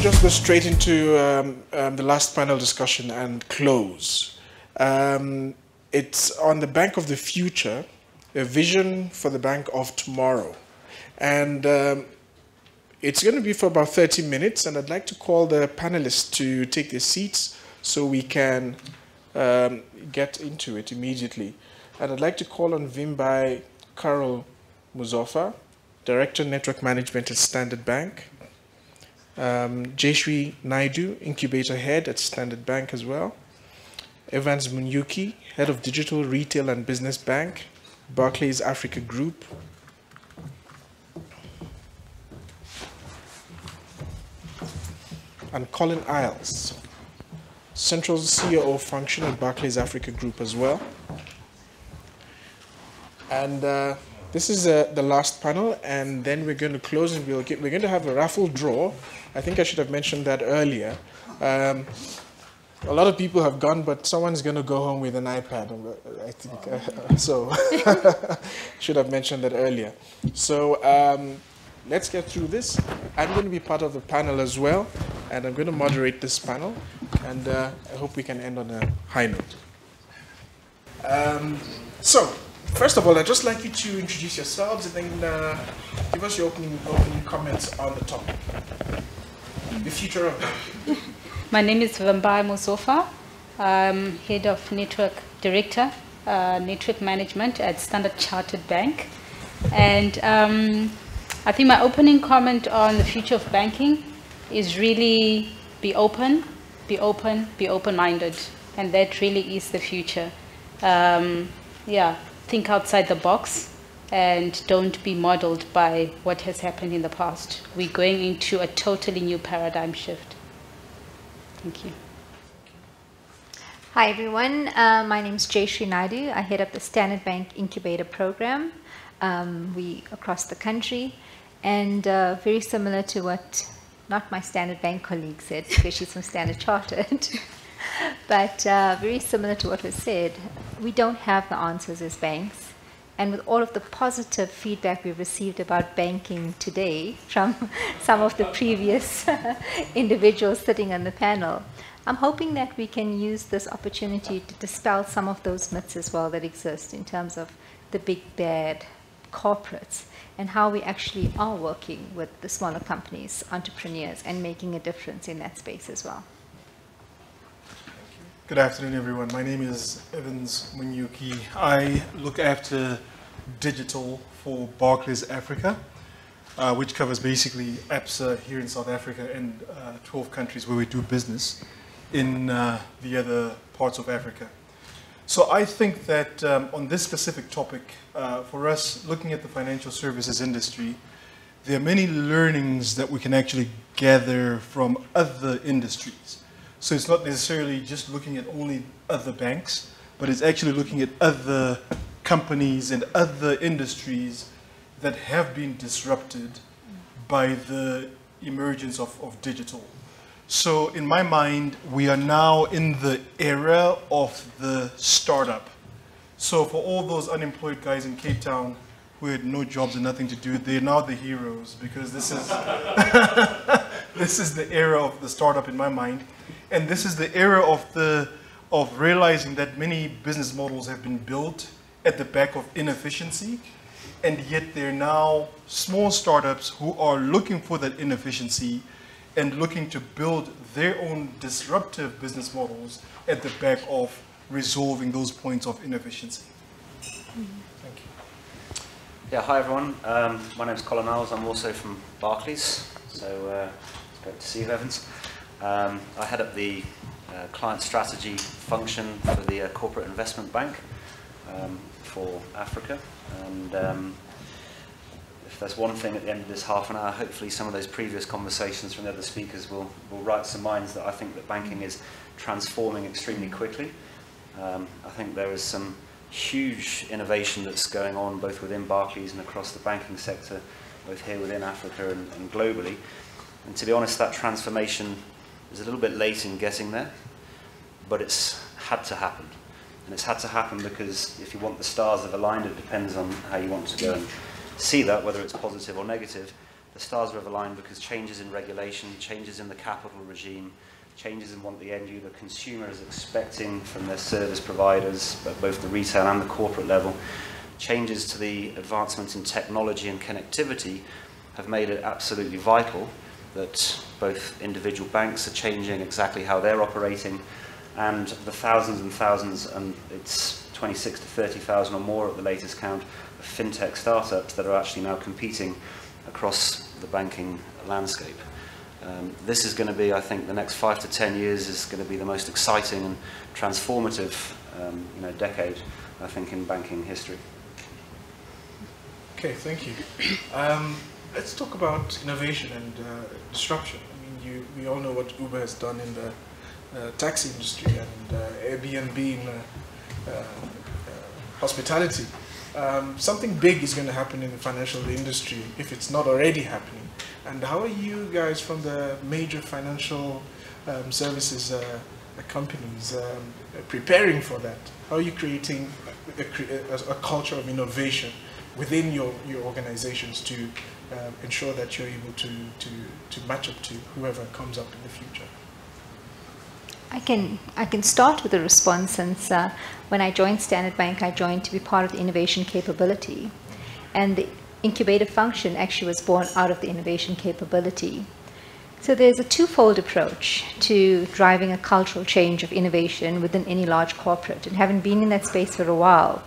to just go straight into the last panel discussion and close. It's on the bank of the future, a vision for the bank of tomorrow. And it's going to be for about 30 minutes, and I'd like to call the panelists to take their seats so we can get into it immediately. And I'd like to call on Vimbai Mozofa, Director Network Management at Standard Bank. Jayshree Naidoo, Incubator Head at Standard Bank as well. Evans Munyuki, Head of Digital, Retail and Business Bank, Barclays Africa Group. And Colin Iles, Central COO function at Barclays Africa Group as well. And this is the last panel, and then we're going to close, and we're going to have a raffle draw. I think I should have mentioned that earlier. A lot of people have gone, but someone's going to go home with an iPad, I think. So should have mentioned that earlier. So let's get through this. I'm going to be part of the panel as well, and I'm going to moderate this panel, and I hope we can end on a high note. So, first of all, I'd just like you to introduce yourselves and then give us your opening comments on the topic. The future of banking. My name is Vimbai Mozofa. I'm Head of Network Director, Network Management at Standard Chartered Bank. And I think my opening comment on the future of banking is really be open, be open-minded. And that really is the future. Yeah, think outside the box and don't be modeled by what has happened in the past. We're going into a totally new paradigm shift. Thank you. Hi everyone, my name is Jayshree Naidoo. I head up the Standard Bank Incubator program. We across the country, and very similar to what not my Standard Bank colleague said, because she's from Standard Chartered, but very similar to what was said. We don't have the answers as banks. And with all of the positive feedback we've received about banking today from some of the previous individuals sitting on the panel, I'm hoping that we can use this opportunity to dispel some of those myths as well that exist in terms of the big bad corporates and how we actually are working with the smaller companies, entrepreneurs, and making a difference in that space as well. Good afternoon, everyone. My name is Evans Munyuki. I look after digital for Barclays Africa, which covers basically APSA here in South Africa and 12 countries where we do business in the other parts of Africa. So I think that on this specific topic, for us looking at the financial services industry, there are many learnings that we can actually gather from other industries. So it's not necessarily just looking at only other banks, but it's actually looking at other companies and other industries that have been disrupted by the emergence of digital. So in my mind, we are now in the era of the startup. So for all those unemployed guys in Cape Town who had no jobs and nothing to do, they're now the heroes, because this is, this is the era of the startup in my mind. And this is the era of realizing that many business models have been built at the back of inefficiency, and yet they're now small startups who are looking for that inefficiency and looking to build their own disruptive business models at the back of resolving those points of inefficiency. Thank you. Yeah, hi everyone. My name is Colin. I'm also from Barclays, so it's great to see you, Evans. I head up the client strategy function for the corporate investment bank for Africa, and if there's one thing at the end of this half an hour, hopefully some of those previous conversations from the other speakers will write some minds that I think that banking is transforming extremely quickly. I think there is some huge innovation that's going on both within Barclays and across the banking sector, both here within Africa and globally. And to be honest, that transformation is a little bit late in getting there, but it's had to happen. And it's had to happen because if you want the stars that have aligned, it depends on how you want to go and see that, whether it's positive or negative. the stars have aligned because changes in regulation, changes in the capital regime, changes in what the end user consumer is expecting from their service providers, at both the retail and the corporate level, changes to the advancements in technology and connectivity have made it absolutely vital that both individual banks are changing exactly how they're operating, and the thousands and thousands, and it's 26 to 30,000 or more at the latest count, of fintech startups that are actually now competing across the banking landscape. This is going to be, I think, the next 5 to 10 years is going to be the most exciting and transformative decade, I think, in banking history. Okay, thank you. Let's talk about innovation and disruption. I mean, we all know what Uber has done in the taxi industry and Airbnb in hospitality. Something big is going to happen in the financial industry if it's not already happening. And how are you guys from the major financial services companies preparing for that? How are you creating a culture of innovation within your organizations to ensure that you're able to match up to whoever comes up in the future? I can start with a response, since when I joined Standard Bank, I joined to be part of the innovation capability. And the incubator function actually was born out of the innovation capability. So there's a twofold approach to driving a cultural change of innovation within any large corporate. And having been in that space for a while,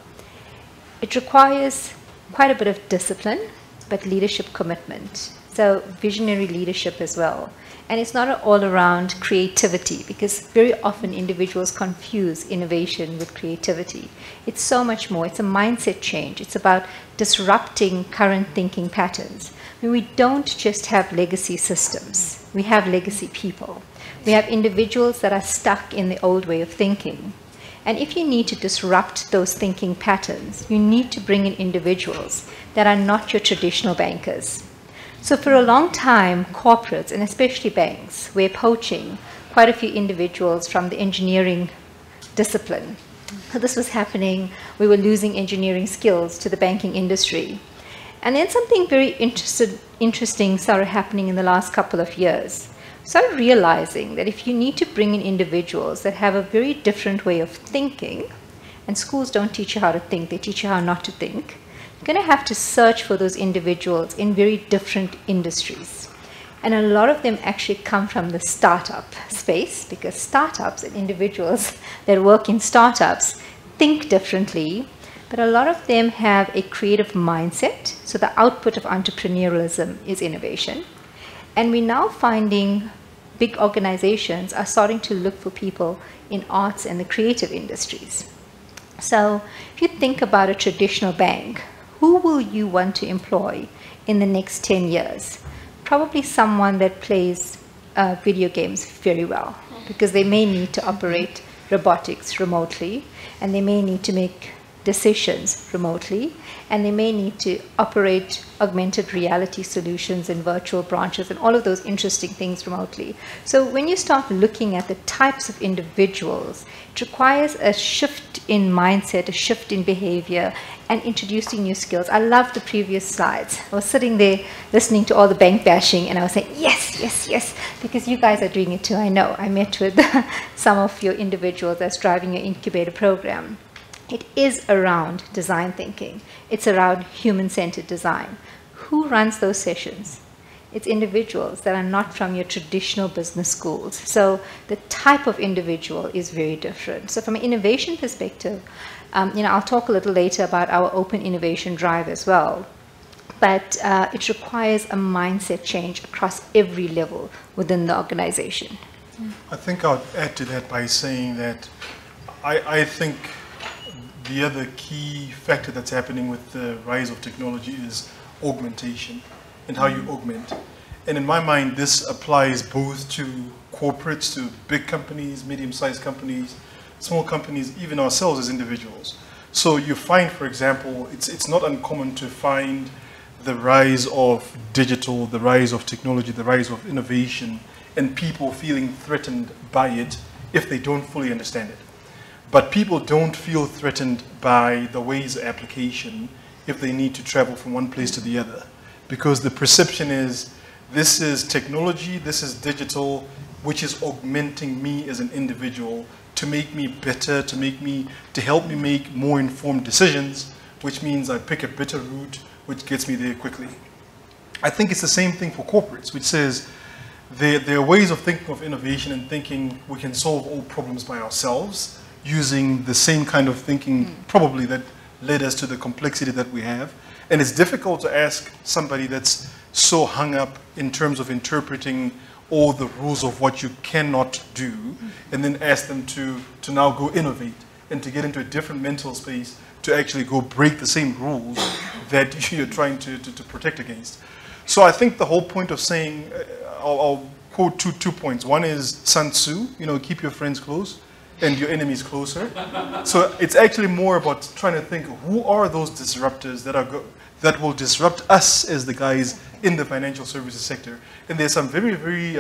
it requires quite a bit of discipline, but leadership commitment. So visionary leadership as well. And it's not all around creativity, because very often individuals confuse innovation with creativity. It's so much more. It's a mindset change. It's about disrupting current thinking patterns. I mean, we don't just have legacy systems. We have legacy people. We have individuals that are stuck in the old way of thinking. And if you need to disrupt those thinking patterns, you need to bring in individuals that are not your traditional bankers. So for a long time, corporates, and especially banks, were poaching quite a few individuals from the engineering discipline. So this was happening. We were losing engineering skills to the banking industry. And then something very interesting started happening in the last couple of years. Started realizing that if you need to bring in individuals that have a very different way of thinking, and schools don't teach you how to think, they teach you how not to think, you're going to have to search for those individuals in very different industries. And a lot of them actually come from the startup space, because startups and individuals that work in startups think differently, but a lot of them have a creative mindset. So the output of entrepreneurialism is innovation. And we're now finding big organizations are starting to look for people in arts and the creative industries. So if you think about a traditional bank, who will you want to employ in the next 10 years? Probably someone that plays video games very well, because they may need to operate robotics remotely, and they may need to make decisions remotely, and they may need to operate augmented reality solutions and virtual branches and all of those interesting things remotely. So when you start looking at the types of individuals, it requires a shift in mindset, a shift in behavior, and introducing new skills. I love the previous slides. I was sitting there listening to all the bank bashing, and I was saying, yes, yes, yes, because you guys are doing it too, I know. I met with some of your individuals that's driving your incubator program. It is around design thinking. It's around human-centered design. Who runs those sessions? It's individuals that are not from your traditional business schools. So the type of individual is very different. So from an innovation perspective, I'll talk a little later about our open innovation drive as well. But it requires a mindset change across every level within the organization. I think I'll add to that by saying that I think the other key factor that's happening with the rise of technology is augmentation and how you augment. And in my mind, this applies both to corporates, to big companies, medium-sized companies, small companies, even ourselves as individuals. So you find, for example, it's not uncommon to find the rise of digital, the rise of technology, the rise of innovation, and people feeling threatened by it if they don't fully understand it. But people don't feel threatened by the Waze application if they need to travel from one place to the other. because the perception is this is technology, this is digital, which is augmenting me as an individual to make me better, to help me make more informed decisions, which means I pick a better route, which gets me there quickly. I think it's the same thing for corporates, which says there are ways of thinking of innovation and thinking we can solve all problems by ourselves, using the same kind of thinking probably that led us to the complexity that we have. And it's difficult to ask somebody that's so hung up in terms of interpreting all the rules of what you cannot do, and then ask them to now go innovate and to get into a different mental space to actually go break the same rules that you're trying to protect against. So I think the whole point of saying, I'll quote two points. One is Sun Tzu, keep your friends close and your enemies closer. So it's actually more about trying to think, who are those disruptors that will disrupt us as the guys in the financial services sector? And there's some very, very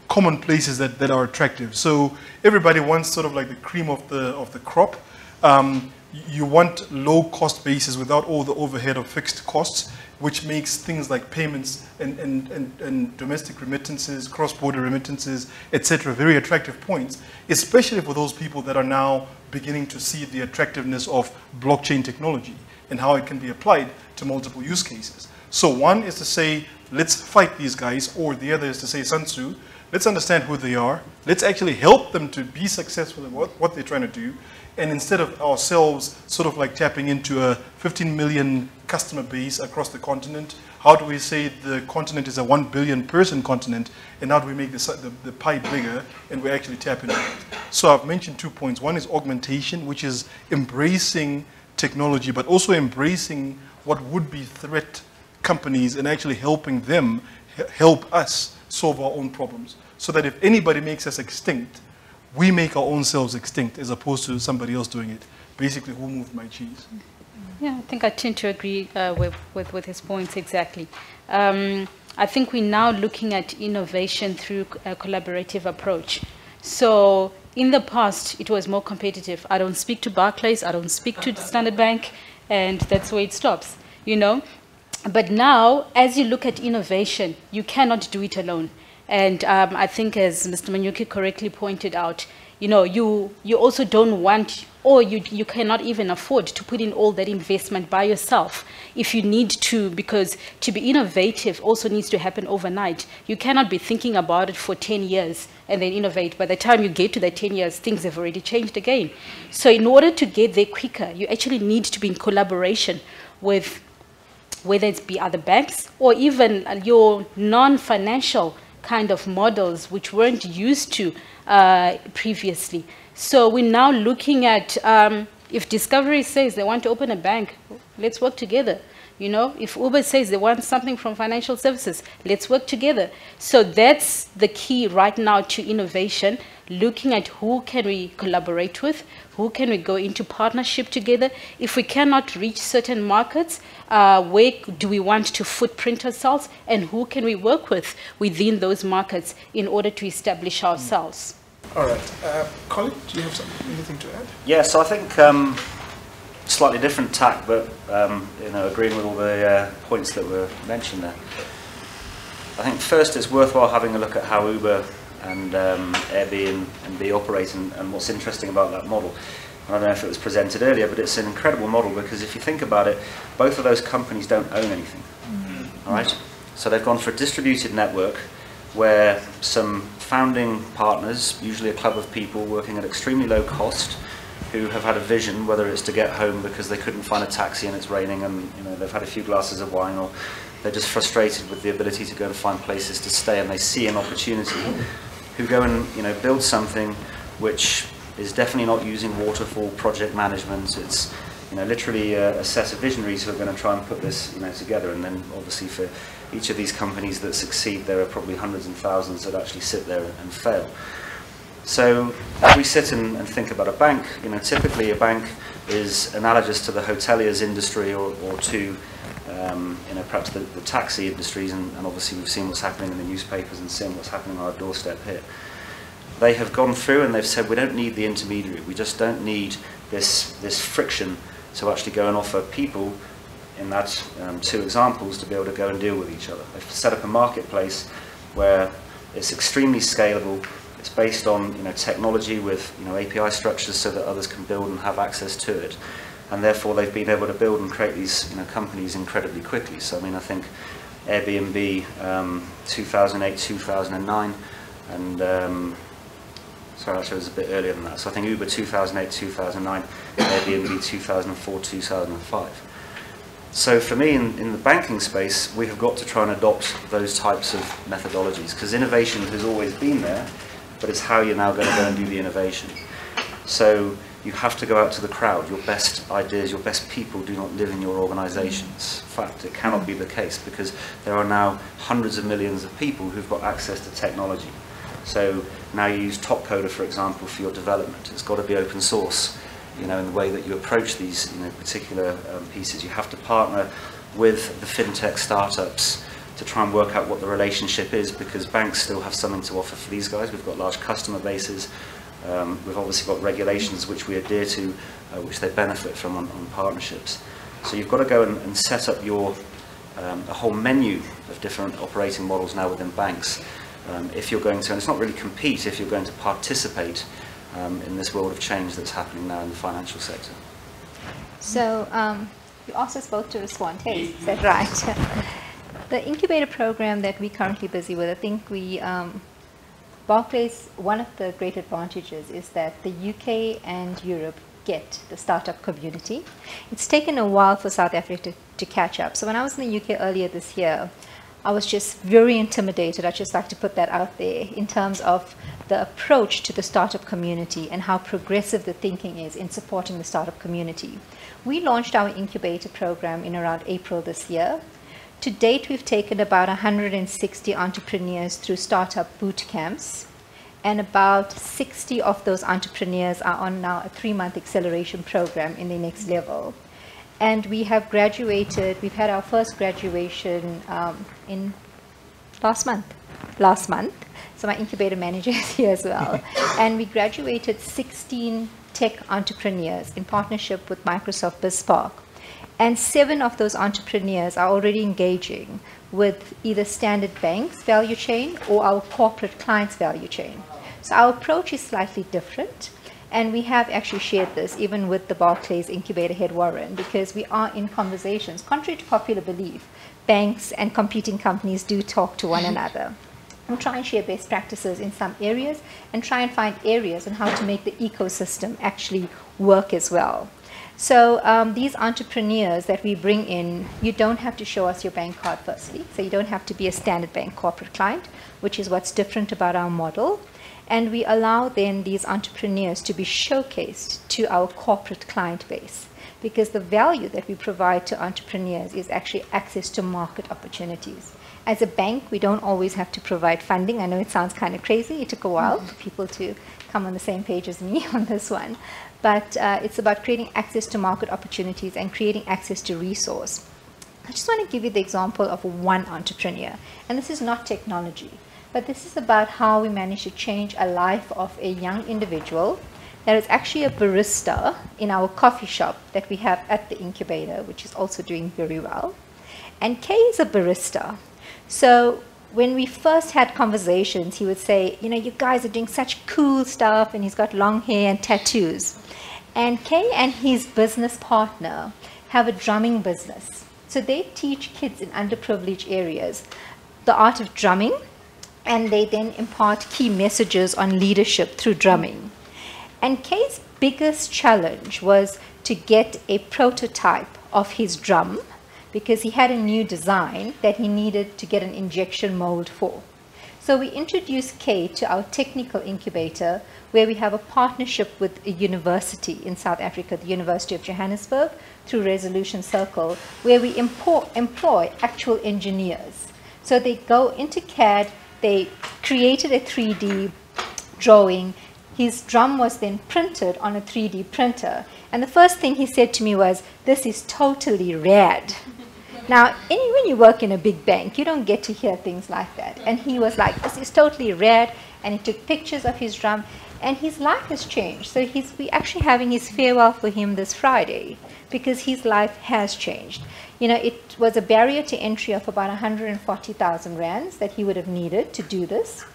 common places that are attractive. So everybody wants sort of like the cream of the crop. You want low cost bases without all the overhead of fixed costs, which makes things like payments and domestic remittances, cross-border remittances, etc., very attractive points, especially for those people that are now beginning to see the attractiveness of blockchain technology and how it can be applied to multiple use cases. So one is to say, let's fight these guys, or the other is to say, Sun Tzu, let's understand who they are, let's actually help them to be successful in what they're trying to do, and instead of ourselves sort of like tapping into a 15 million customer base across the continent, how do we say the continent is a 1 billion person continent, and how do we make the pie bigger, and we actually tap into it? So I've mentioned 2 points. One is augmentation, which is embracing technology, but also embracing what would be threat companies and actually helping them help us solve our own problems. So that if anybody makes us extinct, we make our own selves extinct as opposed to somebody else doing it. Basically, who moved my cheese? Yeah, I think I tend to agree with his points exactly. I think we're now looking at innovation through a collaborative approach. So in the past, it was more competitive. I don't speak to Barclays, I don't speak to Standard Bank, and that's where it stops, But now, as you look at innovation, you cannot do it alone. And I think, as Mr. Munyuki correctly pointed out, you also don't want, or you cannot even afford to put in all that investment by yourself if you need to, because to be innovative also needs to happen overnight. You cannot be thinking about it for 10 years and then innovate. By the time you get to that 10 years, things have already changed again. So in order to get there quicker, you actually need to be in collaboration with, whether it be other banks or even your non-financial kind of models which weren't used to previously. So we're now looking at, if Discovery says they want to open a bank, let's work together. If Uber says they want something from financial services, let's work together. So that's the key right now to innovation, looking at who can we collaborate with, who can we go into partnership together. If we cannot reach certain markets, where do we want to footprint ourselves, and who can we work with within those markets in order to establish ourselves? All right. Colin, do you have anything to add? Yeah, so I think slightly different tack, but agreeing with all the points that were mentioned there. I think first it's worthwhile having a look at how Uber and Airbnb operate, and what's interesting about that model. I don't know if it was presented earlier, but it's an incredible model, because if you think about it, both of those companies don't own anything. All right? So they've gone for a distributed network where some founding partners, usually a club of people working at extremely low cost, who have had a vision, whether it's to get home because they couldn't find a taxi and it's raining, and they've had a few glasses of wine, or they're just frustrated with the ability to go and find places to stay, and they see an opportunity, who go and build something which is definitely not using waterfall project management. It's literally a set of visionaries who are going to try and put this together. And then obviously for each of these companies that succeed, there are probably hundreds and thousands that actually sit there and fail. So if we sit and think about a bank, typically a bank is analogous to the hoteliers industry, or to perhaps the taxi industries, and obviously we've seen what's happening in the newspapers and seeing what's happening on our doorstep here. They have gone through and they've said, we don't need the intermediary, we just don't need this friction to actually go and offer people in that 2 examples to be able to go and deal with each other. They've set up a marketplace where it's extremely scalable. It's based on technology with API structures so that others can build and have access to it. And therefore they've been able to build and create these companies incredibly quickly. So I mean, I think Airbnb 2008, 2009, and sorry, actually it was a bit earlier than that. So I think Uber 2008, 2009, Airbnb 2004, 2005. So for me, in the banking space, we have got to try and adopt those types of methodologies, because innovation has always been there, but it's how you're now going to go and do the innovation. So you have to go out to the crowd. Your best ideas, your best people do not live in your organizations. In fact, it cannot be the case, because there are now hundreds of millions of people who've got access to technology. So now you use Topcoder, for example, for your development. It's got to be open source, in the way that you approach these particular pieces. You have to partner with the fintech startups to try and work out what the relationship is, because banks still have something to offer for these guys. We've got large customer bases. We've obviously got regulations which we adhere to, which they benefit from on partnerships. So you've got to go and set up your a whole menu of different operating models now within banks. If you're going to, and it's not really compete, if you're going to participate in this world of change that's happening now in the financial sector. So you asked us both to respond. Hey, is that right? The incubator program that we're currently busy with, I think Barclays, one of the great advantages is that the UK and Europe get the startup community. It's taken a while for South Africa to catch up. So when I was in the UK earlier this year, I was just very intimidated. I'd just like to put that out there in terms of the approach to the startup community and how progressive the thinking is in supporting the startup community. We launched our incubator program in around April this year. To date, we've taken about 160 entrepreneurs through startup boot camps, and about 60 of those entrepreneurs are on now a 3-month acceleration program in the next level. And we have graduated, we've had our first graduation in last month. So my incubator manager is here as well. And we graduated 16 tech entrepreneurs in partnership with Microsoft BizSpark. And 7 of those entrepreneurs are already engaging with either Standard Bank's value chain or our corporate clients' value chain. So our approach is slightly different. And we have actually shared this even with the Barclays incubator head, Warren, because we are in conversations. Contrary to popular belief, banks and competing companies do talk to one another. We'll try and share best practices in some areas and try and find areas on how to make the ecosystem actually work as well. So these entrepreneurs that we bring in, you don't have to show us your bank card firstly. So you don't have to be a Standard Bank corporate client, which is what's different about our model. And we allow then these entrepreneurs to be showcased to our corporate client base, because the value that we provide to entrepreneurs is actually access to market opportunities. As a bank, we don't always have to provide funding. I know it sounds kind of crazy. It took a while for people to come on the same page as me on this one. But it's about creating access to market opportunities and creating access to resource. I just want to give you the example of one entrepreneur. And this is not technology, but this is about how we managed to change a life of a young individual that is actually a barista in our coffee shop that we have at the incubator, which is also doing very well. And Kay is a barista. So when we first had conversations, he would say, you guys are doing such cool stuff, and he's got long hair and tattoos. And Kay and his business partner have a drumming business. So they teach kids in underprivileged areas the art of drumming, and they then impart key messages on leadership through drumming. And Kay's biggest challenge was to get a prototype of his drum, because he had a new design that he needed to get an injection mold for. So we introduced Kay to our technical incubator, where we have a partnership with a university in South Africa, the University of Johannesburg, through Resolution Circle, where we employ actual engineers. So they go into CAD, they created a 3D drawing. His drum was then printed on a 3D printer. And the first thing he said to me was, "This is totally rad." Now, when you work in a big bank, you don't get to hear things like that. And he was like, "This is totally rad." And he took pictures of his drum. and his life has changed. So we're actually having his farewell for him this Friday because his life has changed. You know, it was a barrier to entry of about 140,000 rands that he would have needed to do this.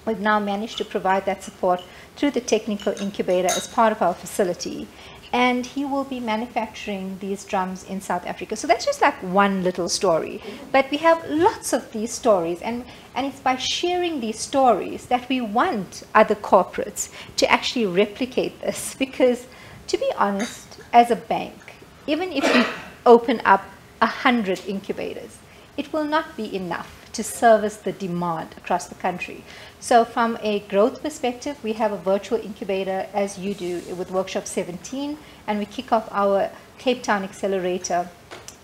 We've now managed to provide that support through the technical incubator as part of our facility. And he will be manufacturing these drums in South Africa. So that's just like one little story. But we have lots of these stories, and it's by sharing these stories that we want other corporates to actually replicate this. Because to be honest, as a bank, even if we open up 100 incubators, it will not be enough to service the demand across the country. So from a growth perspective, we have a virtual incubator, as you do, with Workshop 17, and we kick off our Cape Town Accelerator.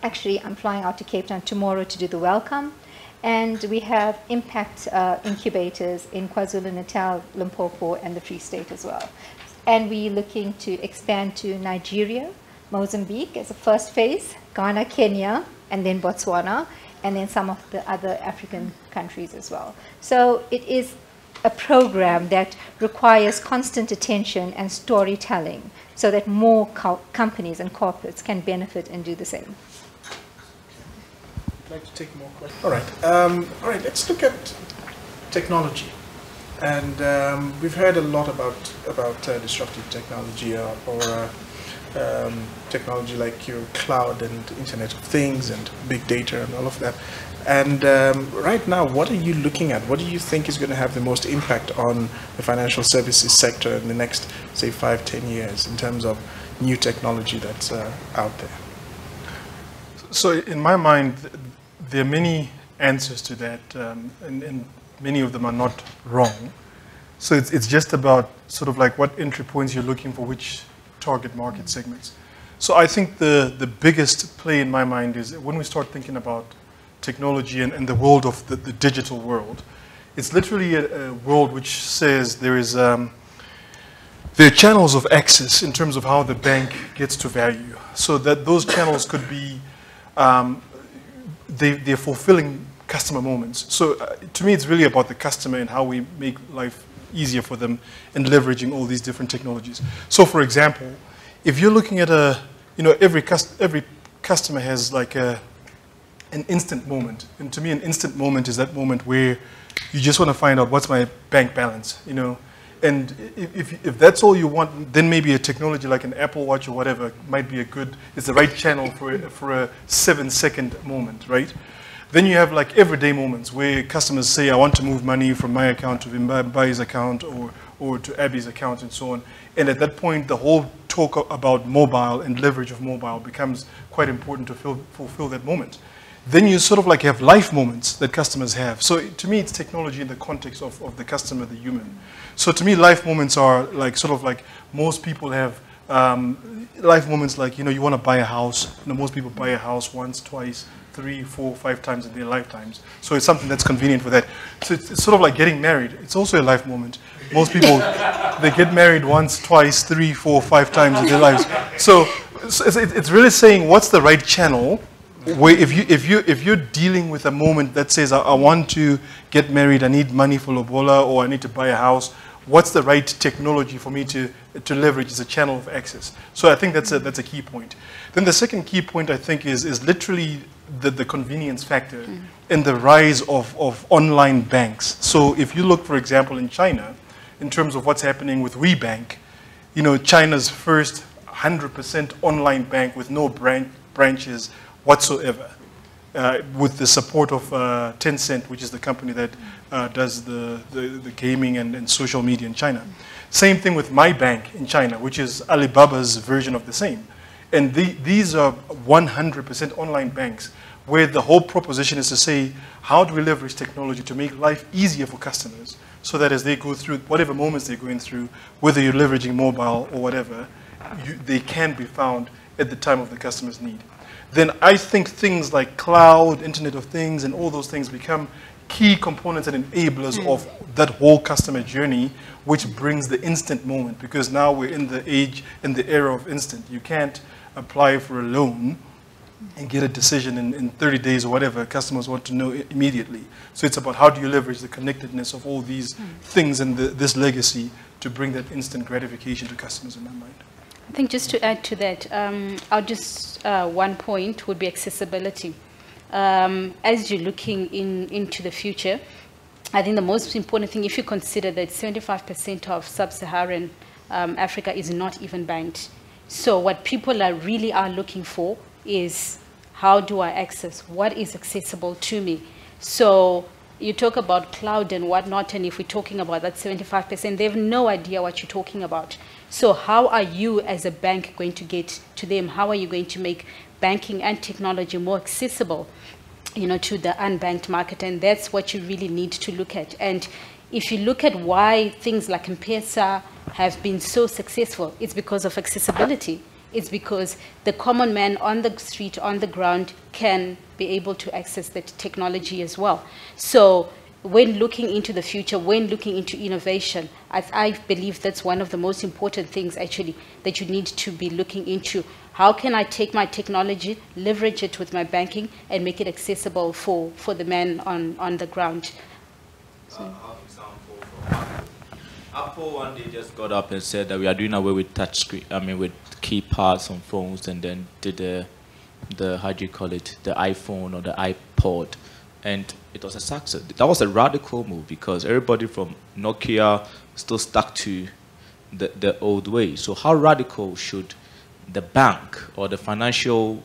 Actually, I'm flying out to Cape Town tomorrow to do the welcome. And we have impact incubators in KwaZulu-Natal, Limpopo, and the Free State as well. And we're looking to expand to Nigeria, Mozambique as a first phase, Ghana, Kenya, and then Botswana, and then some of the other African countries as well. So it is a program that requires constant attention and storytelling so that more companies and corporates can benefit and do the same. I'd like to take more questions. All right, let's look at technology. And we've heard a lot about disruptive technology or technology like your cloud and Internet of Things and big data and all of that. And right now, what are you looking at? What do you think is going to have the most impact on the financial services sector in the next, say, 5-10 years in terms of new technology that's out there? So in my mind, there are many answers to that, and many of them are not wrong. So it's just about sort of like what entry points you're looking for, which target market segments. So I think the biggest play in my mind is when we start thinking about technology and the world of the digital world, it's literally a world which says there are channels of access in terms of how the bank gets to value. So that those channels could be, they're fulfilling customer moments. So to me, it's really about the customer and how we make life easier for them and leveraging all these different technologies. So for example, if you're looking at every customer has like an instant moment. And to me, an instant moment is that moment where you just want to find out what's my bank balance, And if that's all you want, then maybe a technology like an Apple Watch or whatever might be it's the right channel for a 7-second moment, right? Then you have like everyday moments where customers say, I want to move money from my account to Vimbai's account or to Abby's account and so on. And at that point, the whole talk about mobile and leverage of mobile becomes quite important to fulfill that moment. Then you sort of like have life moments that customers have. So to me, it's technology in the context of the customer, the human. So to me, life moments are like sort of like most people have life moments like, you want to buy a house. Most people buy a house once, twice, 3, 4, 5 times in their lifetimes. So it's something that's convenient for that. So it's sort of like getting married. It's also a life moment. Most people, they get married once, twice, 3, 4, 5 times in their lives. So it's really saying what's the right channel where if you're dealing with a moment that says I want to get married, I need money for lobola, or I need to buy a house, what's the right technology for me to leverage as a channel of access? So I think that's a key point. Then the second key point I think is literally the convenience factor and the rise of online banks. So if you look, for example, in China, in terms of what's happening with WeBank, China's first 100% online bank with no branches whatsoever, with the support of Tencent, which is the company that does the gaming and social media in China. Same thing with My Bank in China, which is Alibaba's version of the same. And these are 100% online banks where the whole proposition is to say, how do we leverage technology to make life easier for customers so that as they go through whatever moments they're going through, whether you're leveraging mobile or whatever, they can be found at the time of the customer's need. Then I think things like cloud, Internet of Things, and all those things become key components and enablers of that whole customer journey, which brings the instant moment, because now we're in the era of instant. You can't apply for a loan and get a decision in 30 days or whatever. Customers want to know immediately. So it's about how do you leverage the connectedness of all these things and this legacy to bring that instant gratification to customers in my mind. I think just to add to that, I'll just, one point would be accessibility. As you're looking into the future, I think the most important thing, if you consider that 75% of sub-Saharan Africa is not even banked. So what people are really looking for is, how do I access? What is accessible to me? So you talk about cloud and whatnot, and if we're talking about that 75%, they have no idea what you're talking about. So how are you as a bank going to get to them? How are you going to make banking and technology more accessible, you know, to the unbanked market? And that's what you really need to look at. And if you look at why things like M-Pesa have been so successful, it's because of accessibility. It's because the common man on the street, on the ground, can be able to access that technology as well. So when looking into the future, when looking into innovation, I believe that's one of the most important things actually that you need to be looking into. How can I take my technology, leverage it with my banking, and make it accessible for the man on the ground? Apple one day just got up and said that we are doing away with touch screen, with keypads on phones, and then did the how do you call it, the iPhone or the iPod, and it was a success. That was a radical move because everybody from Nokia still stuck to the old way. So how radical should the bank or the financial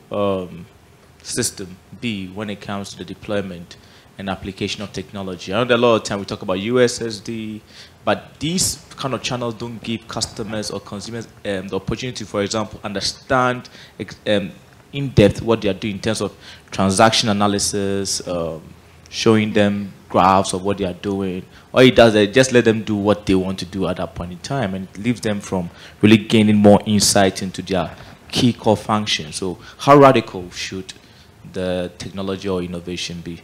system be when it comes to the deployment and application of technology? I know that a lot of time we talk about USSD, but these kind of channels don't give customers or consumers the opportunity, for example, understand in depth what they are doing in terms of transaction analysis, showing them graphs of what they are doing. All it does is just let them do what they want to do at that point in time, and it leaves them from really gaining more insight into their key core function. So how radical should the technology or innovation be?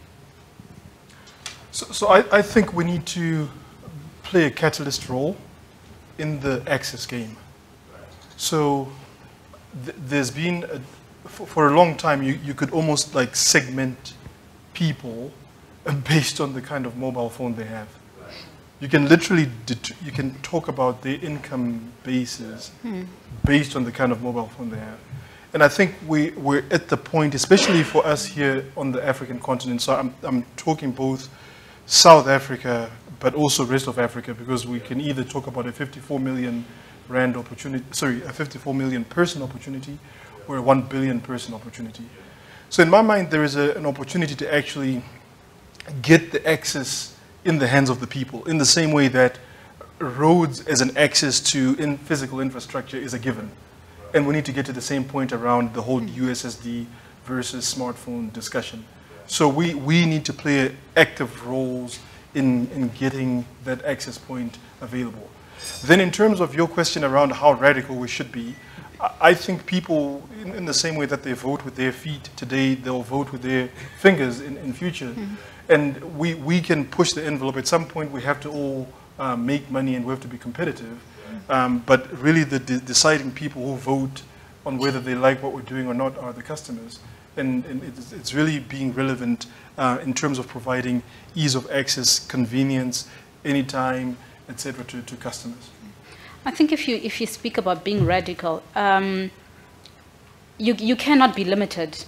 So I think we need to play a catalyst role in the access game. So there's been, for a long time, you could almost like segment people based on the kind of mobile phone they have. You can literally, you can talk about their income bases based on the kind of mobile phone they have. And I think we're at the point, especially for us here on the African continent, so I'm talking both South Africa, but also rest of Africa, because we can either talk about a 54 million rand opportunity, sorry, a 54 million person opportunity, or a 1 billion person opportunity. So in my mind, there is an opportunity to actually get the access in the hands of the people, in the same way that roads as an access to physical infrastructure is a given. And we need to get to the same point around the whole USSD versus smartphone discussion. So we need to play active roles in getting that access point available. Then in terms of your question around how radical we should be, I think people, in the same way that they vote with their feet today, they'll vote with their fingers in future. And we can push the envelope. At some point, we have to all make money and we have to be competitive. But really the deciding people who vote on whether they like what we're doing or not are the customers. And it's really being relevant in terms of providing ease of access, convenience, anytime, etc. to customers. I think if you speak about being radical, you cannot be limited,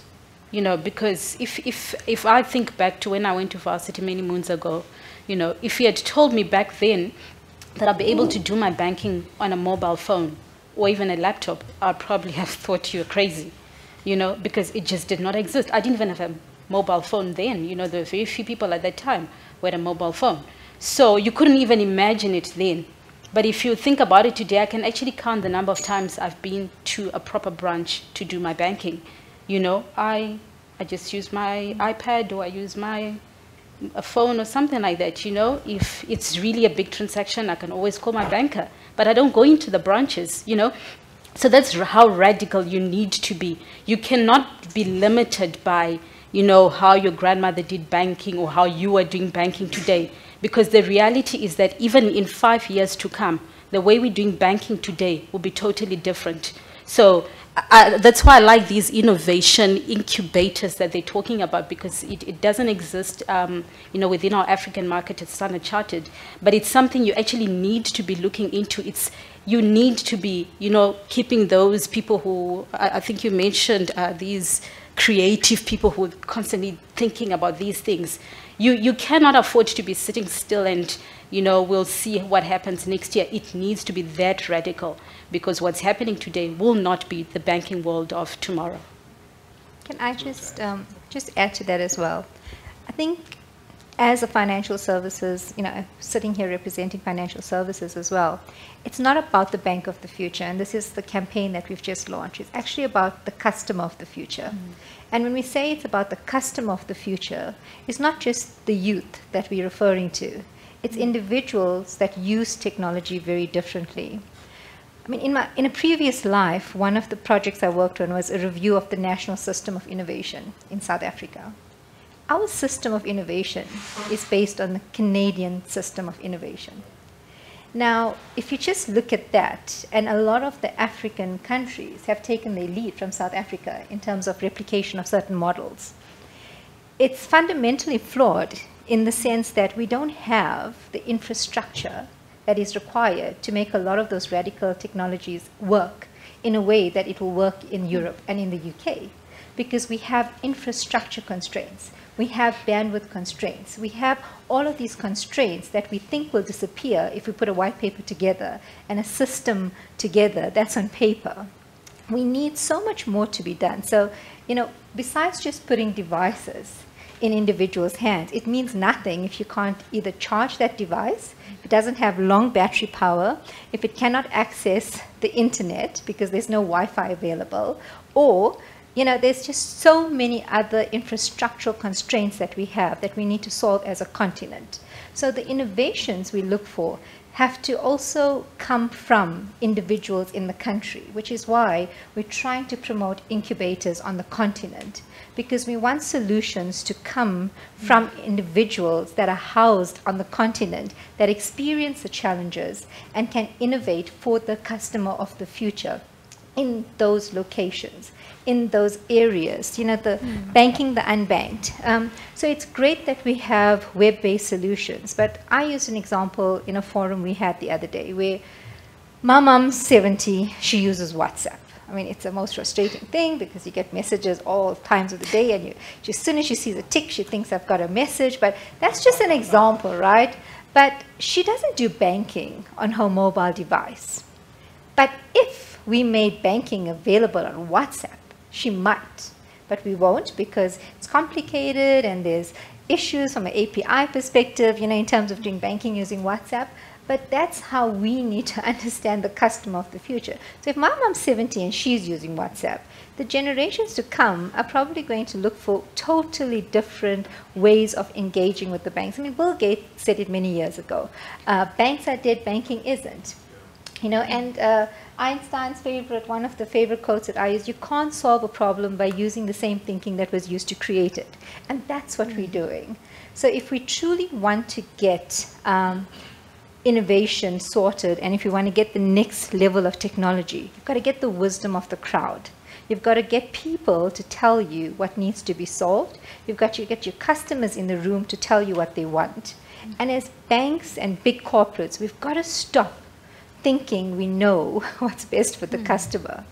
you know, because if I think back to when I went to varsity many moons ago, you know, if you had told me back then that I'd be able to do my banking on a mobile phone or even a laptop, I'd probably have thought you were crazy, you know, because it just did not exist. I didn't even have a mobile phone then. You know, there were very few people at that time who had a mobile phone. So you couldn't even imagine it then. But if you think about it today, I can actually count the number of times I've been to a proper branch to do my banking. You know, I just use my iPad, or I use a phone or something like that. You know, if it's really a big transaction, I can always call my banker. But I don't go into the branches, you know. So that's how radical you need to be. You cannot be limited by, you know, how your grandmother did banking or how you are doing banking today. Because the reality is that even in 5 years to come, the way we're doing banking today will be totally different. So that's why I like these innovation incubators that they're talking about, because it doesn't exist, within our African market at Standard Chartered, but it's something you actually need to be looking into. You need to be, keeping those people who, I think you mentioned these creative people who are constantly thinking about these things. You cannot afford to be sitting still and, we'll see what happens next year. It needs to be that radical, because what's happening today will not be the banking world of tomorrow. Can I just add to that as well? I think as a financial services, sitting here representing financial services as well, it's not about the bank of the future, and this is the campaign that we've just launched. It's actually about the customer of the future. And when we say it's about the customer of the future, it's not just the youth that we're referring to. It's individuals that use technology very differently. I mean, in a previous life, one of the projects I worked on was a review of the national system of innovation in South Africa. Our system of innovation is based on the Canadian system of innovation. Now, if you just look at that, and a lot of the African countries have taken their lead from South Africa in terms of replication of certain models, it's fundamentally flawed in the sense that we don't have the infrastructure that is required to make a lot of those radical technologies work in a way that it will work in Europe and in the UK, because we have infrastructure constraints. We have bandwidth constraints. We have all of these constraints that we think will disappear if we put a white paper together and a system together that's on paper. We need so much more to be done. So, besides just putting devices in individuals' hands, it means nothing if you can't either charge that device, if it doesn't have long battery power, if it cannot access the internet because there's no Wi-Fi available, or there's just so many other infrastructural constraints that we have that we need to solve as a continent. So the innovations we look for have to also come from individuals in the country, which is why we're trying to promote incubators on the continent, because we want solutions to come from individuals that are housed on the continent, that experience the challenges and can innovate for the customer of the future in those locations, in those areas, the banking the unbanked. So it's great that we have web-based solutions, but I used an example in a forum we had the other day where my mom's 70, she uses WhatsApp. I mean, it's the most frustrating thing because you get messages all times of the day, and as soon as she sees a tick, she thinks I've got a message, but that's just an example, right? But she doesn't do banking on her mobile device. But if we made banking available on WhatsApp, she might, but we won't because it's complicated and there's issues from an API perspective, in terms of doing banking using WhatsApp. But that's how we need to understand the customer of the future. So if my mom's 70 and she's using WhatsApp, the generations to come are probably going to look for totally different ways of engaging with the banks. I mean, Bill Gates said it many years ago. Banks are dead, banking isn't. And Einstein's favorite, one of the favorite quotes that I use, you can't solve a problem by using the same thinking that was used to create it. And that's what we're doing. So if we truly want to get innovation sorted, and if you want to get the next level of technology, you've got to get the wisdom of the crowd. You've got to get people to tell you what needs to be solved. You've got to get your customers in the room to tell you what they want. And as banks and big corporates, we've got to stop thinking we know what's best for the customer.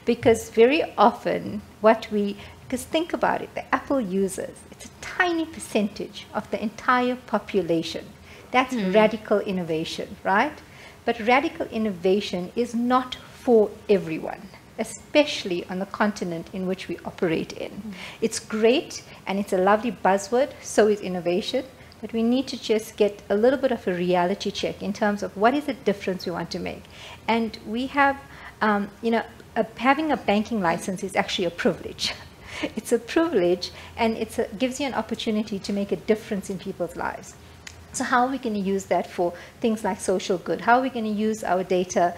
Because very often because think about it, the Apple users, it's a tiny percentage of the entire population. That's radical innovation, right? But radical innovation is not for everyone, especially on the continent in which we operate in. It's great and it's a lovely buzzword, so is innovation. But we need to just get a little bit of a reality check in terms of what is the difference we want to make. And we have, having a banking license is actually a privilege. It's a privilege, and it gives you an opportunity to make a difference in people's lives. So how are we going to use that for things like social good? How are we going to use our data,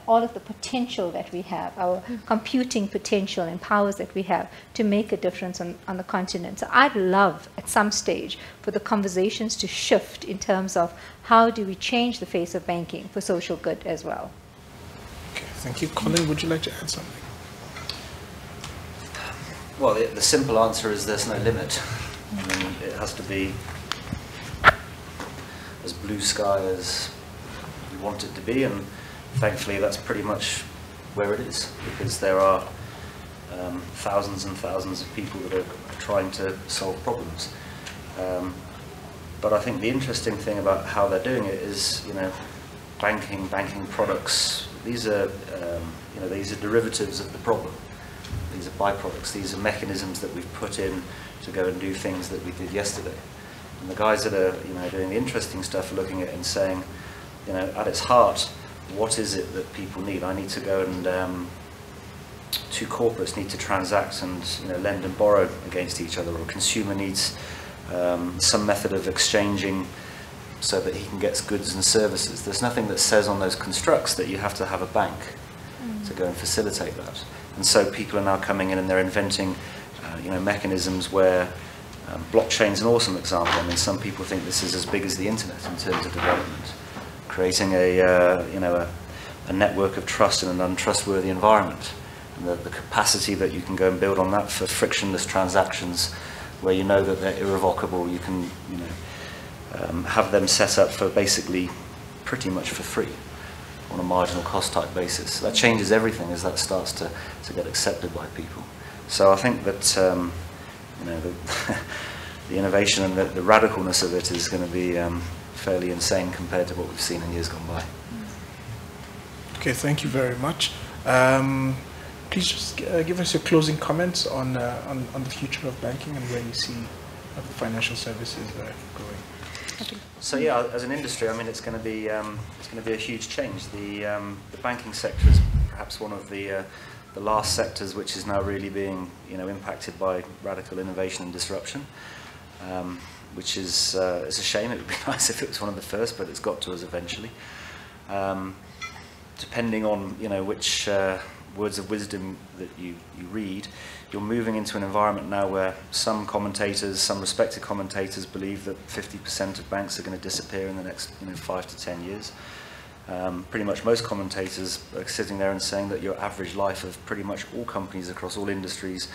all of the potential that we have, our computing potential and powers that we have to make a difference on the continent? So I'd love at some stage for the conversations to shift in terms of how do we change the face of banking for social good as well. Okay, thank you. Colin, would you like to add something? Well, the simple answer is there's no limit. I mean, it has to be as blue sky as you want it to be, and thankfully that's pretty much where it is, because there are thousands and thousands of people that are trying to solve problems. But I think the interesting thing about how they're doing it is, you know, banking products. These are, you know, these are derivatives of the problem. These are byproducts. These are mechanisms that we've put in to go and do things that we did yesterday. And the guys that are, you know, doing the interesting stuff are looking at it and saying, you know, at its heart, what is it that people need? I need to go and two corporates need to transact and, you know, lend and borrow against each other, or a consumer needs some method of exchanging so that he can get goods and services. There's nothing that says on those constructs that you have to have a bank to go and facilitate that. And so people are now coming in and they're inventing, you know, mechanisms where blockchain's an awesome example. I mean, some people think this is as big as the internet in terms of development, creating a, you know, a network of trust in an untrustworthy environment. And the capacity that you can go and build on that for frictionless transactions, where you know that they're irrevocable, you can, you know, have them set up for basically pretty much for free on a marginal cost type basis. That changes everything as that starts to get accepted by people. So I think that you know, the innovation and the radicalness of it is going to be fairly insane compared to what we've seen in years gone by. Okay, thank you very much. Please just give us your closing comments on the future of banking and where you see the financial services going. So yeah, as an industry, I mean, it's going to be a huge change. The banking sector is perhaps one of the last sectors which is now really being, you know, impacted by radical innovation and disruption, which is it's a shame. It would be nice if it was one of the first, but it's got to us eventually. Depending on, you know, which words of wisdom that you read, you're moving into an environment now where some commentators, some respected commentators, believe that 50% of banks are going to disappear in the next, you know, 5 to 10 years. Pretty much most commentators are sitting there and saying that your average life of pretty much all companies across all industries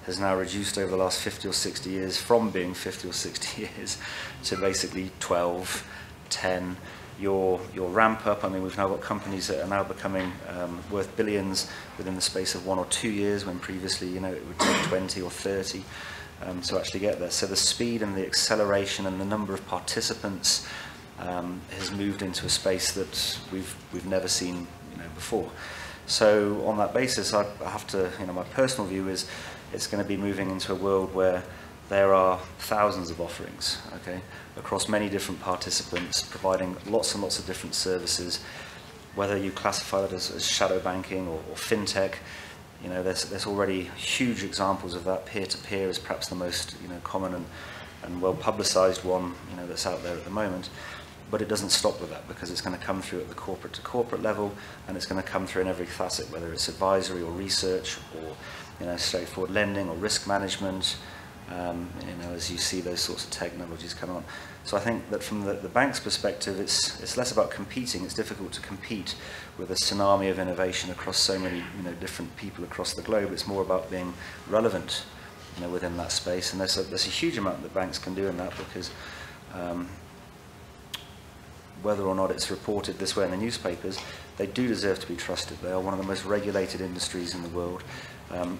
has now reduced over the last 50 or 60 years from being 50 or 60 years to basically 12, 10. Your ramp up, I mean, we've now got companies that are now becoming worth billions within the space of 1 or 2 years, when previously, you know, it would take 20 or 30 to actually get there. So the speed and the acceleration and the number of participants has moved into a space that we've never seen, you know, before. So on that basis, I have to, you know, my personal view is it's going to be moving into a world where there are thousands of offerings, okay, across many different participants, providing lots and lots of different services. Whether you classify that as shadow banking or fintech, you know, there's already huge examples of that. Peer-to-peer is perhaps the most, you know, common and well publicized one, you know, that's out there at the moment. But it doesn't stop with that, because it's going to come through at the corporate to corporate level, and it's going to come through in every facet, whether it's advisory or research or, you know, straightforward lending or risk management. You know, as you see those sorts of technologies come on. So I think that from the bank's perspective, it's less about competing. It's difficult to compete with a tsunami of innovation across so many, you know, different people across the globe. It's more about being relevant, you know, within that space. And there's a huge amount that banks can do in that, because whether or not it's reported this way in the newspapers, they do deserve to be trusted. They are one of the most regulated industries in the world.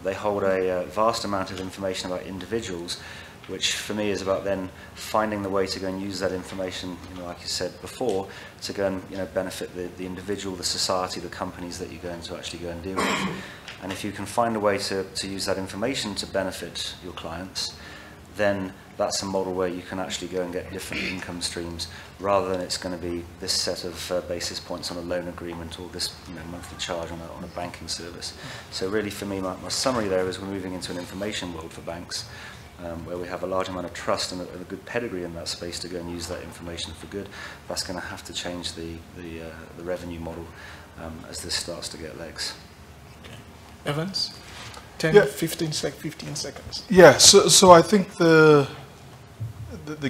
They hold a vast amount of information about individuals, which for me is about then finding the way to go and use that information, you know, like you said before, to go and, you know, benefit the individual, the society, the companies that you're going to actually go and deal with. And if you can find a way to use that information to benefit your clients, then that's a model where you can actually go and get different income streams, rather than it's going to be this set of basis points on a loan agreement, or this, you know, monthly charge on a banking service. So really, for me, my summary there is we're moving into an information world for banks, where we have a large amount of trust and a good pedigree in that space to go and use that information for good. That's going to have to change the revenue model as this starts to get legs. Okay. Evans? 10, Yeah. 15 seconds. Yeah, so I think the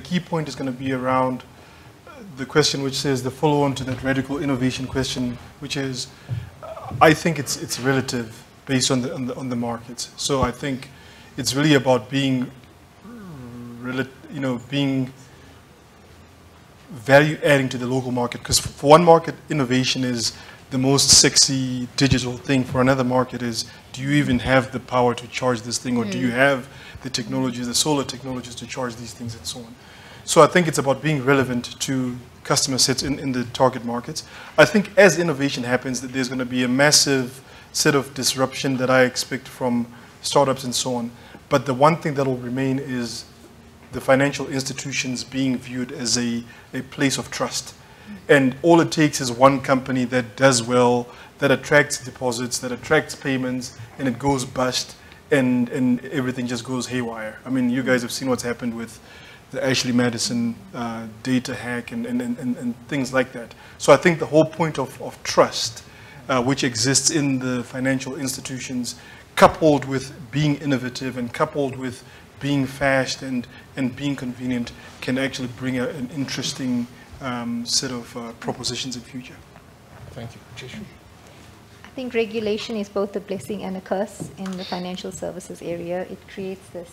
key point is going to be around the question which says the follow-on to that radical innovation question, which is, I think it's relative based on the markets. So I think it's really about being, being value adding to the local market. Because for one market, innovation is the most sexy digital thing. For another market is, do you even have the power to charge this thing, or do you have the technologies, the solar technologies to charge these things and so on. So I think it's about being relevant to customer sets in the target markets. I think as innovation happens, that there's going to be a massive set of disruption that I expect from startups and so on. But the one thing that will remain is the financial institutions being viewed as a place of trust. And all it takes is one company that does well, that attracts deposits, that attracts payments, and it goes bust, and everything just goes haywire. I mean, you guys have seen what's happened with the Ashley Madison data hack and things like that. So I think the whole point of trust, which exists in the financial institutions, coupled with being innovative and coupled with being fast and being convenient, can actually bring an interesting set of propositions in future. Thank you. Jayshree? I think regulation is both a blessing and a curse in the financial services area. It creates this,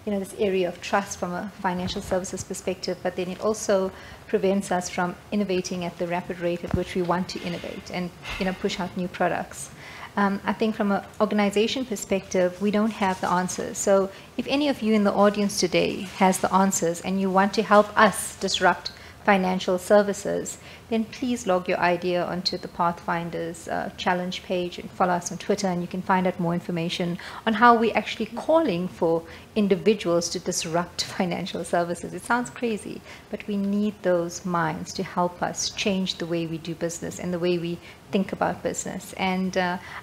this area of trust from a financial services perspective, but then it also prevents us from innovating at the rapid rate at which we want to innovate and, push out new products. I think from an organization perspective, we don't have the answers. So if any of you in the audience today has the answers and you want to help us disrupt financial services, then please log your idea onto the Pathfinders challenge page and follow us on Twitter, and you can find out more information on how we're actually calling for individuals to disrupt financial services. It sounds crazy, but we need those minds to help us change the way we do business and the way we think about business. And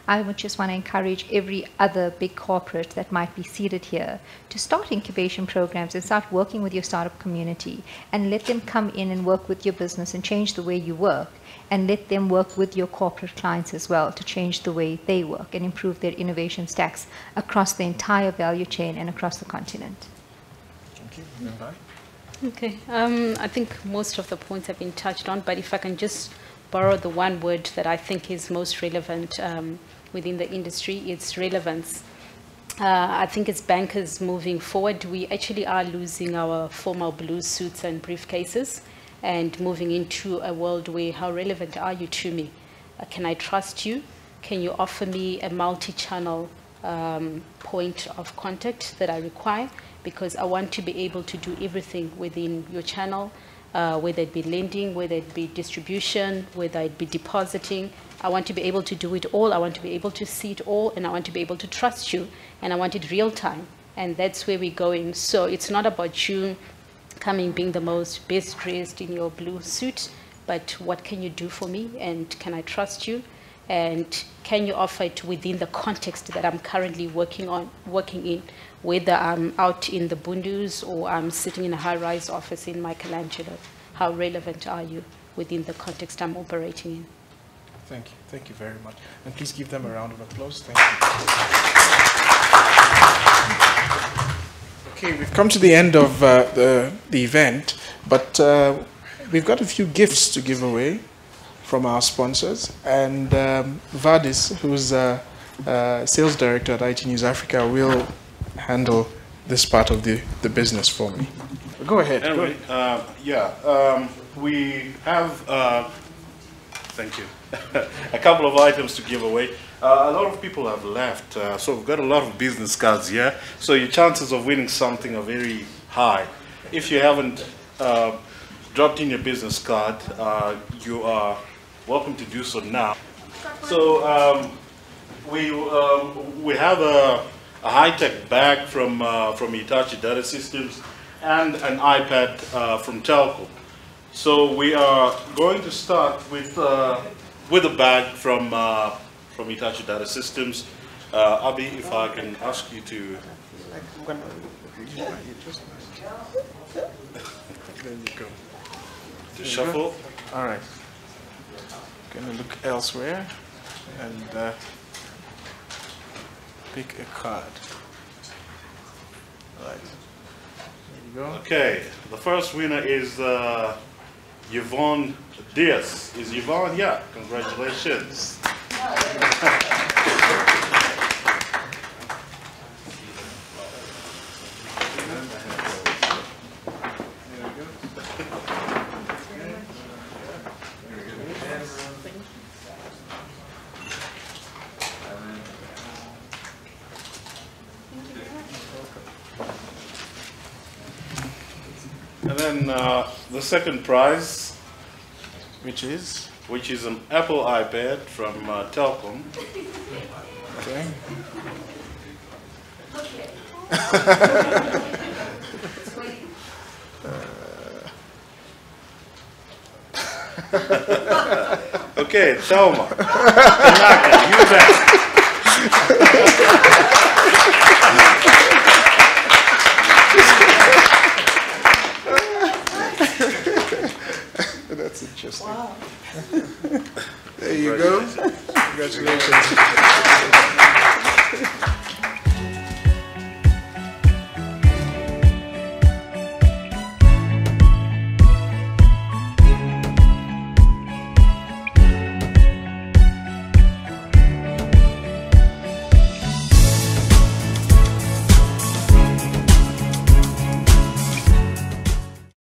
I would just want to encourage every other big corporate that might be seated here to start incubation programs and start working with your startup community, and let them come in and work with your business and change the way you work, and let them work with your corporate clients as well to change the way they work and improve their innovation stacks across the entire value chain and across the continent. Thank you. Vimbai? Okay, I think most of the points have been touched on, but if I can just borrow the one word that I think is most relevant within the industry, it's relevance. I think as bankers moving forward, we actually are losing our formal blue suits and briefcases and moving into a world where, how relevant are you to me? Can I trust you? Can you offer me a multi-channel point of contact that I require? Because I want to be able to do everything within your channel, whether it be lending, whether it be distribution, whether it be depositing. I want to be able to do it all. I want to be able to see it all, and I want to be able to trust you, and I want it real time. And that's where we're going. So it's not about you coming being the most best dressed in your blue suit, but what can you do for me, and can I trust you, and can you offer it within the context that I'm currently working in, whether I'm out in the Bundus or I'm sitting in a high-rise office in Michelangelo. How relevant are you within the context I'm operating in? Thank you. Thank you very much. And please give them a round of applause. Thank you. Okay, we've come to the end of the event, but we've got a few gifts to give away from our sponsors. And Vadis, who's sales director at IT News Africa, will handle this part of the business for me. Go ahead. Anyway, we have, thank you, a couple of items to give away. A lot of people have left, so we've got a lot of business cards here. So your chances of winning something are very high. If you haven't dropped in your business card, you are welcome to do so now. So we have a high-tech bag from Hitachi Data Systems and an iPad from Telco. So we are going to start with a bag from Hitachi Data Systems. Abi, if I can ask you to. There you go. To shuffle. All right. Gonna look elsewhere and pick a card. All right. There you go. Okay. The first winner is Yvonne Diaz. Is Yvonne? Yeah. Congratulations. And then the second prize, Which is? which is an Apple iPad from Telkom. Okay. Okay, Thelma. Tanaka, you back. That's interesting. Wow. There you go. Congratulations.